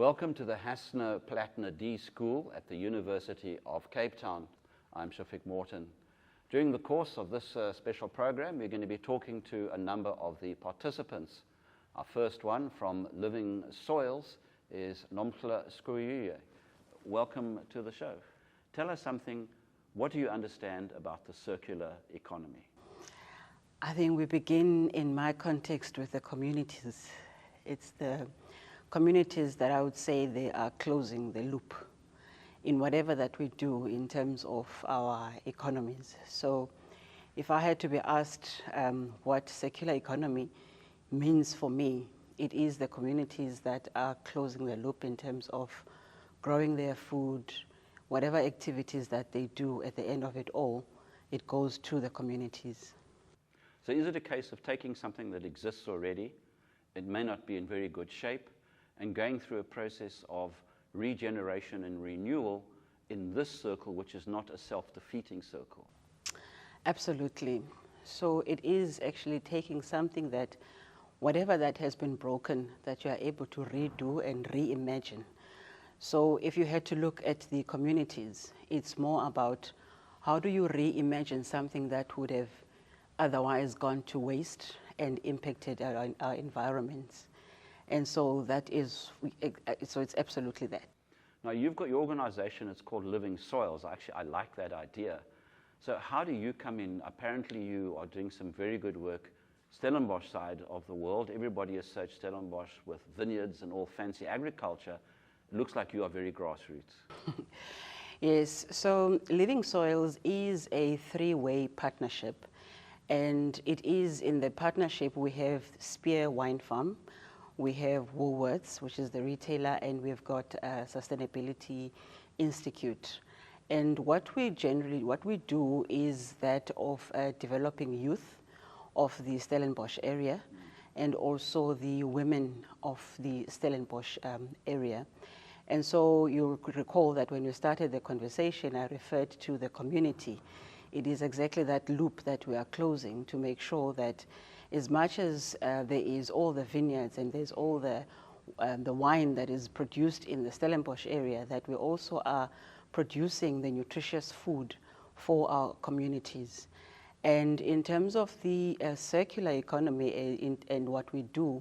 Welcome to the Hasso Plattner D School at the University of Cape Town. I'm Shafiq Morton. During the course of this special program, we're going to be talking to a number of the participants. Our first one from Living Soils is Nomhla Skuyuye. Welcome to the show. Tell us something. What do you understand about the circular economy? I think we begin in my context with the communities. It's the communities that I would say they are closing the loop in whatever that we do in terms of our economies. So if I had to be asked what circular economy means for me, it is the communities that are closing the loop in terms of growing their food, whatever activities that they do at the end of it all, it goes to the communities. So is it a case of taking something that exists already, it may not be in very good shape, and going through a process of regeneration and renewal in this circle, which is not a self-defeating circle? Absolutely. So it is actually taking something that, whatever that has been broken, that you are able to redo and reimagine. So if you had to look at the communities, it's more about how do you reimagine something that would have otherwise gone to waste and impacted our environments. And so that is, so it's absolutely that. Now you've got your organization, it's called Living Soils. Actually, I like that idea. So how do you come in? Apparently you are doing some very good work, Stellenbosch side of the world. Everybody associates Stellenbosch with vineyards and all fancy agriculture. It looks like you are very grassroots. Yes, so Living Soils is a three-way partnership. And it is in the partnership we have Spear Wine Farm, we have Woolworths, which is the retailer, and we've got Sustainability Institute. And what we do is that of developing youth of the Stellenbosch area and also the women of the Stellenbosch area. And so you'll recall that when we started the conversation, I referred to the community. It is exactly that loop that we are closing to make sure that as much as there is all the vineyards and there's all the wine that is produced in the Stellenbosch area, that we also are producing the nutritious food for our communities. And in terms of the circular economy and what we do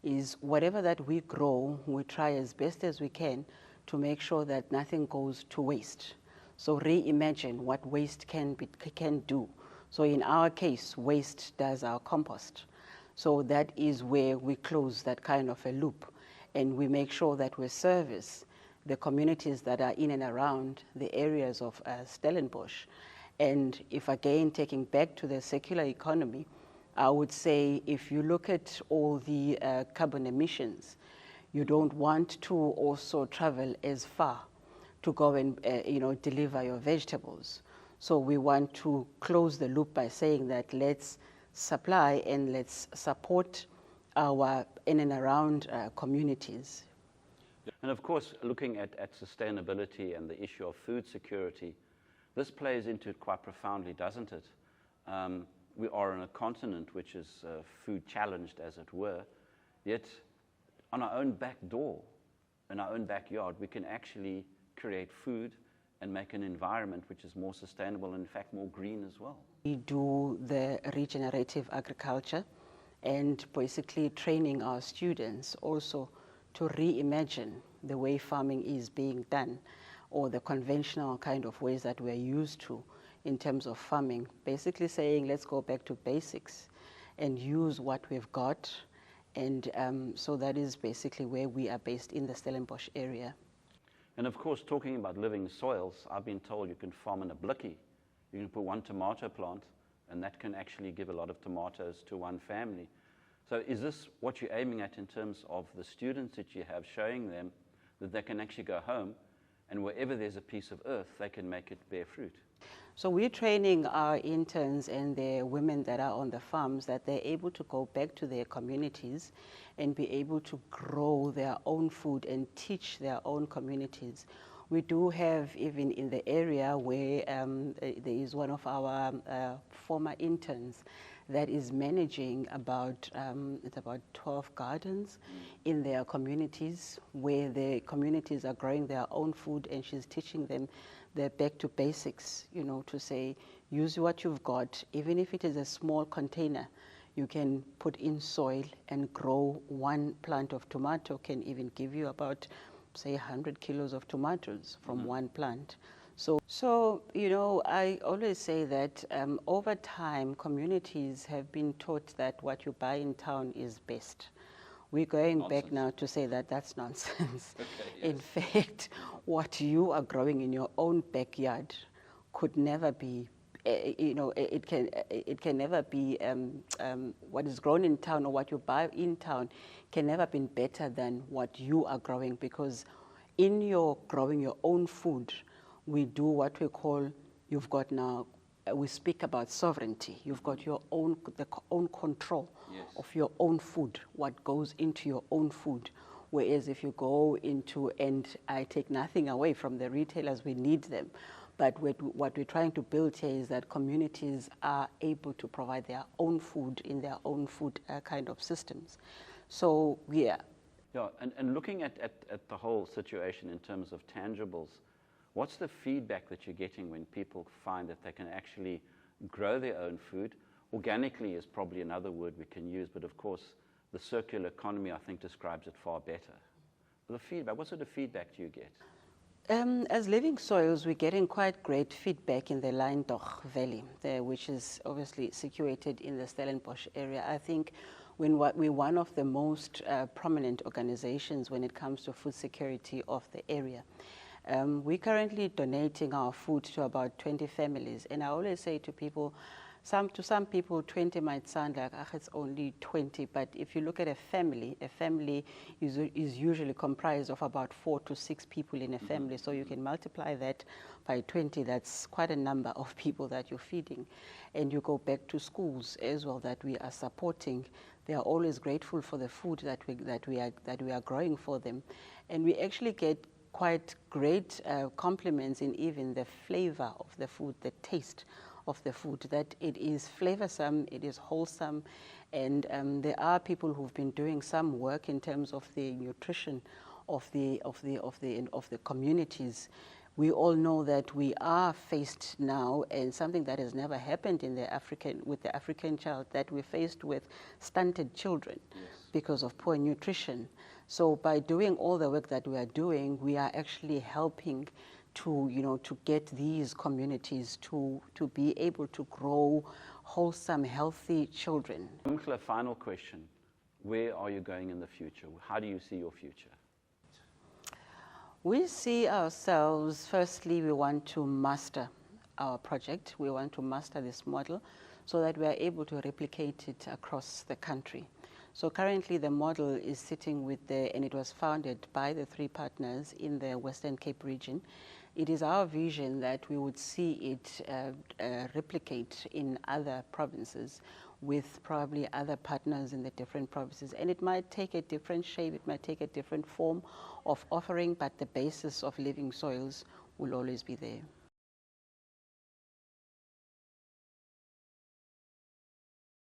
is whatever that we grow, we try as best as we can to make sure that nothing goes to waste. So reimagine what waste can do. So in our case, waste does our compost. So that is where we close that kind of a loop, and we make sure that we service the communities that are in and around the areas of Stellenbosch. And if again, taking back to the circular economy, I would say if you look at all the carbon emissions, you don't want to also travel as far to go and deliver your vegetables. So we want to close the loop by saying that let's supply and let's support our in and around communities. And of course, looking at sustainability and the issue of food security, this plays into it quite profoundly, doesn't it? We are on a continent which is food challenged, as it were, yet on our own back door, in our own backyard, we can actually create food and make an environment which is more sustainable and in fact more green as well. We do the regenerative agriculture and basically training our students also to reimagine the way farming is being done or the conventional kind of ways that we're used to in terms of farming. Basically saying let's go back to basics and use what we've got, and so that is basically where we are based in the Stellenbosch area. And of course, talking about Living Soils, I've been told you can farm in a blikkie. You can put one tomato plant, and that can actually give a lot of tomatoes to one family. So is this what you're aiming at in terms of the students that you have, showing them that they can actually go home, and wherever there's a piece of earth, they can make it bear fruit? So we're training our interns and the women that are on the farms that they're able to go back to their communities and be able to grow their own food and teach their own communities. We do have, even in the area where there is one of our former interns that is managing it's about 12 gardens in their communities, where the communities are growing their own food, and she's teaching them the back to basics, you know, to say, use what you've got, even if it is a small container, you can put in soil and grow one plant of tomato can even give you about, say, 100 kilos of tomatoes from one plant. So, you know, I always say that over time, communities have been taught that what you buy in town is best. We're going back now to say that that's nonsense. Okay, yes. In fact, what you are growing in your own backyard could never be, you know, it can never be, what is grown in town or what you buy in town can never be better than what you are growing, because in your growing your own food, we do what we call, you've got now, we speak about sovereignty. You've got your own, own control of your own food, what goes into your own food. Whereas if you go into, and I take nothing away from the retailers, we need them. But what we're trying to build here is that communities are able to provide their own food in their own food kind of systems. So, yeah. Yeah, and looking at the whole situation in terms of tangibles, what's the feedback that you're getting when people find that they can actually grow their own food? Organically is probably another word we can use, but of course, the circular economy, I think, describes it far better. But the feedback, what sort of feedback do you get? As Living Soils, we're getting quite great feedback in the Lynedorp Valley, which is obviously situated in the Stellenbosch area. I think we're one of the most prominent organizations when it comes to food security of the area. We're currently donating our food to about 20 families, and I always say to people, to some people 20 might sound like, it's only 20, but if you look at a family is usually comprised of about 4 to 6 people in a family, so you can multiply that by 20, that's quite a number of people that you're feeding. And you go back to schools as well that we are supporting. They are always grateful for the food that we are growing for them, and we actually get quite great compliments in even the flavor of the food, the taste of the food, that it is flavorsome, it is wholesome, and there are people who've been doing some work in terms of the nutrition of the communities. We all know that we are faced now, and something that has never happened in with the African child, that we're faced with stunted children because of poor nutrition. So by doing all the work that we are doing, we are actually helping to, you know, to get these communities to be able to grow wholesome, healthy children. A final question. Where are you going in the future? How do you see your future? We see ourselves, firstly, we want to master our project. We want to master this model so that we are able to replicate it across the country. So currently the model is sitting with and it was founded by the 3 partners in the Western Cape region. It is our vision that we would see it replicate in other provinces with probably other partners in the different provinces. And it might take a different shape, it might take a different form of offering, but the basis of Living Soils will always be there.